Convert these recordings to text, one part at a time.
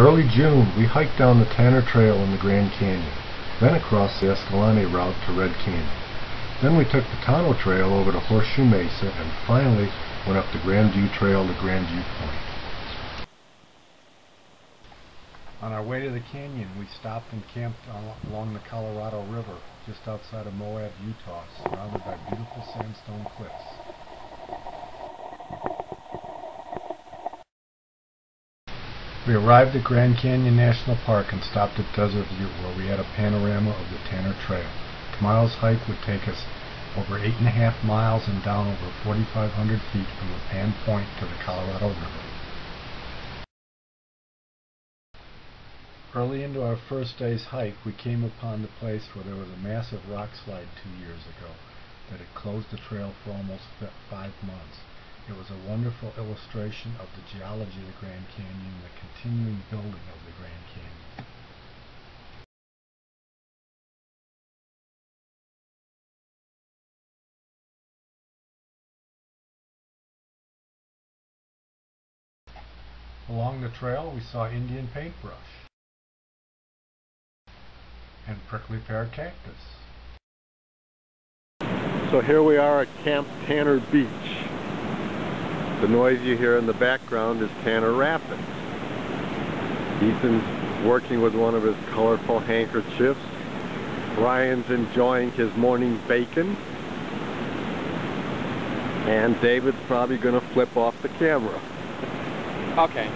Early June, we hiked down the Tanner Trail in the Grand Canyon, then across the Escalante route to Red Canyon. Then we took the Tonto Trail over to Horseshoe Mesa and finally went up the Grandview Trail to Grandview Point. On our way to the canyon, we stopped and camped along the Colorado River just outside of Moab, Utah, surrounded by beautiful sandstone cliffs. We arrived at Grand Canyon National Park and stopped at Desert View, where we had a panorama of the Tanner Trail. Tomorrow's hike would take us over 8.5 miles and down over 4,500 feet from the Pan Point to the Colorado River. Early into our first day's hike, we came upon the place where there was a massive rock slide 2 years ago that had closed the trail for almost 5 months. It was a wonderful illustration of the geology of the Grand Canyon and the continuing building of the Grand Canyon. Along the trail, we saw Indian paintbrush and prickly pear cactus. So here we are at Camp Tanner Beach. The noise you hear in the background is Tanner Rapids. Ethan's working with one of his colorful handkerchiefs. Brian's enjoying his morning bacon. And David's probably going to flip off the camera. Okay.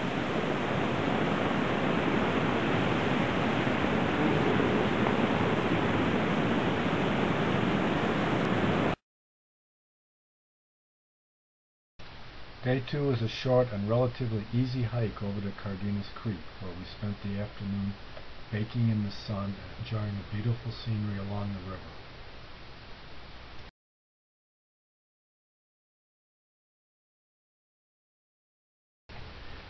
Day 2 was a short and relatively easy hike over to Cardenas Creek, where we spent the afternoon baking in the sun and enjoying the beautiful scenery along the river.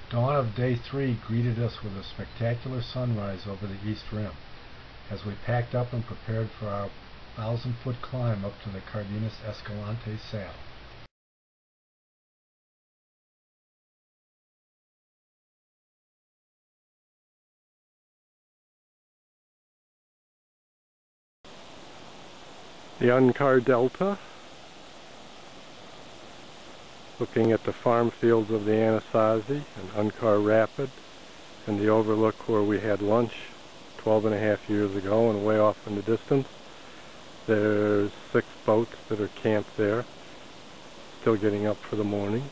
Dawn of Day 3 greeted us with a spectacular sunrise over the East Rim, as we packed up and prepared for our 1,000-foot climb up to the Cardenas Escalante saddle. The Unkar Delta, looking at the farm fields of the Anasazi and Unkar Rapid, and the overlook where we had lunch 12.5 years ago, and way off in the distance there's 6 boats that are camped there, still getting up for the morning.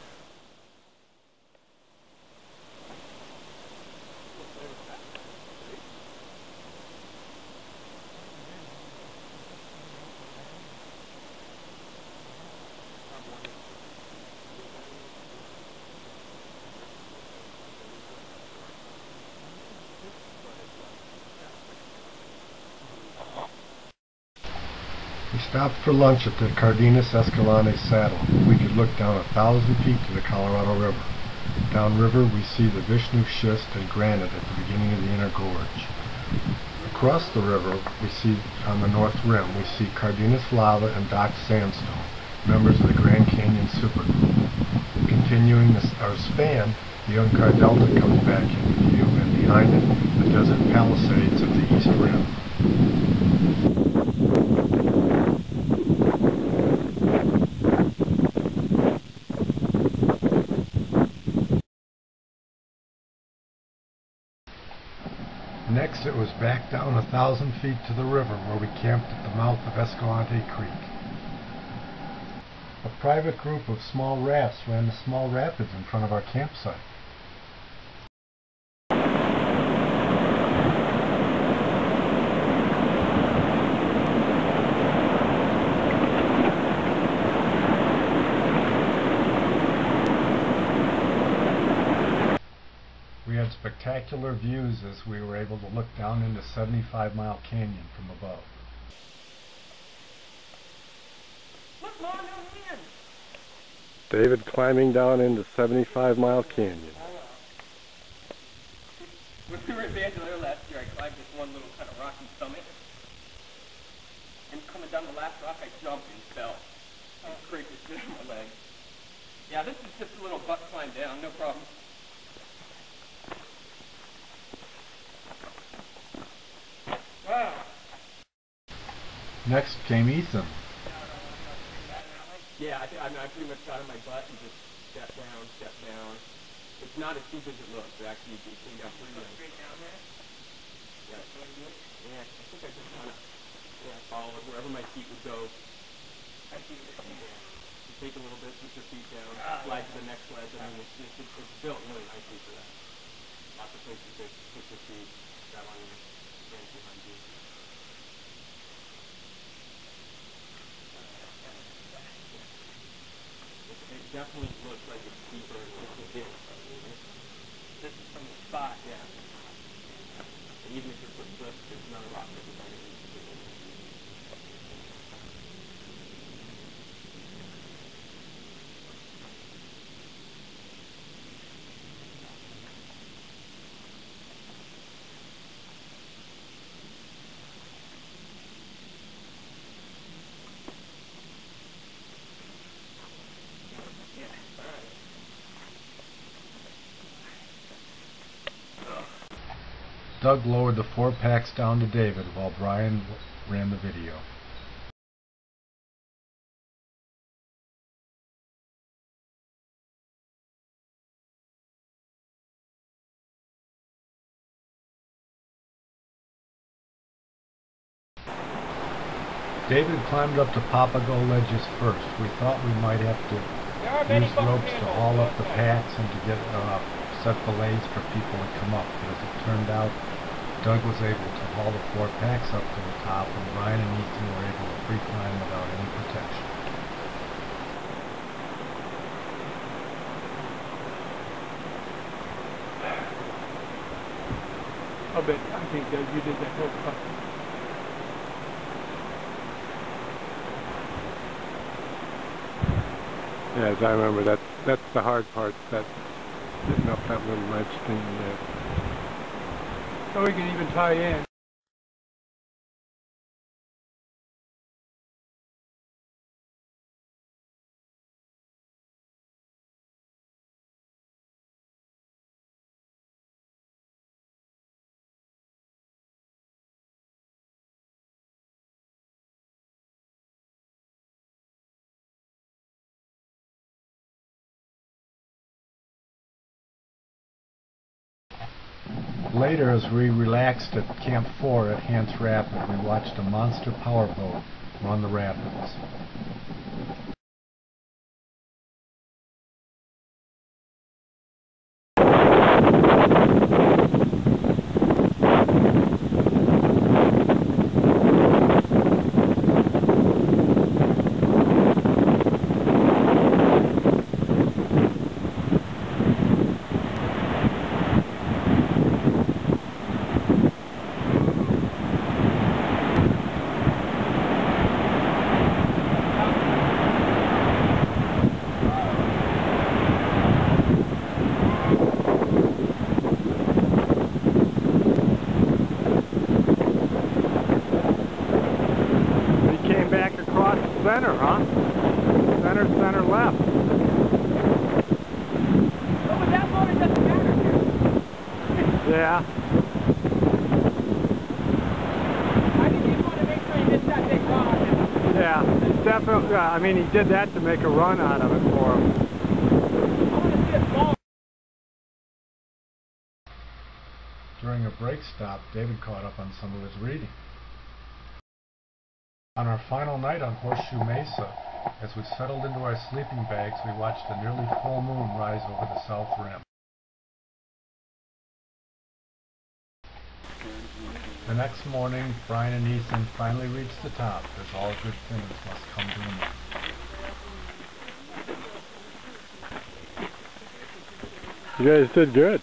We stopped for lunch at the Cardenas Escalante saddle. We could look down 1,000 feet to the Colorado River. Downriver, we see the Vishnu schist and granite at the beginning of the inner gorge. Across the river, we see on the north rim, we see Cardenas lava and docked sandstone, members of the Grand Canyon supergroup. Continuing our span, the Unkar Delta comes back into view, and behind it, the desert palisades of the East Rim. Next, it was back down 1,000 feet to the river, where we camped at the mouth of Escalante Creek. A private group of small rafts ran the small rapids in front of our campsite. We had spectacular views as we were able to look down into 75 Mile Canyon from above. David climbing down into 75 Mile Canyon. When we were in Bandelier last year, I climbed this one little kind of rocky summit. And coming down the last rock, I jumped and fell. I scraped the skin on my leg. Yeah, this is just a little butt climb down, no problem. Next came Ethan. Yeah, I pretty much got on my butt and just step down, step down. It's not as steep as it looks. It actually came down pretty nice. Straight down there? Yeah. Yeah, I think I just kind of followed wherever my feet would go. I see what you're saying. You take a little bit, put your feet down, slide to the next ledge. I mean, it's built really nicely for that. Lots of places to put your feet, grab on your hands behind you. It definitely looks like it's deeper than it is. This is from the spot. Yeah. And even if your foot slips, there's another rock right behind it. Doug lowered the 4-packs down to David while Brian ran the video. David climbed up the Papago ledges first. We thought we might have to use ropes to haul up the packs and to get set belays for people to come up. But as it turned out, Doug was able to haul the 4 packs up to the top, and Brian and Ethan were able to free climb without any protection. I think Doug, you did that whole stuff. Yeah, as I remember, that's the hard part, that getting up that little ledge thing there. So we can even tie in. Later, as we relaxed at Camp 4 at Hance Rapid, we watched a monster powerboat run the rapids. Center, huh? Center, center, left. Oh, but that motor doesn't matter here. Yeah. I think you want to make sure he gets that big run on him. Yeah, it's definitely, I mean, he did that to make a run out of it for him. I want to see it fall. During a break stop, David caught up on some of his reading. On our final night on Horseshoe Mesa, as we settled into our sleeping bags, we watched a nearly full moon rise over the south rim. The next morning, Brian and Ethan finally reached the top, as all good things must come to an end. You guys did good.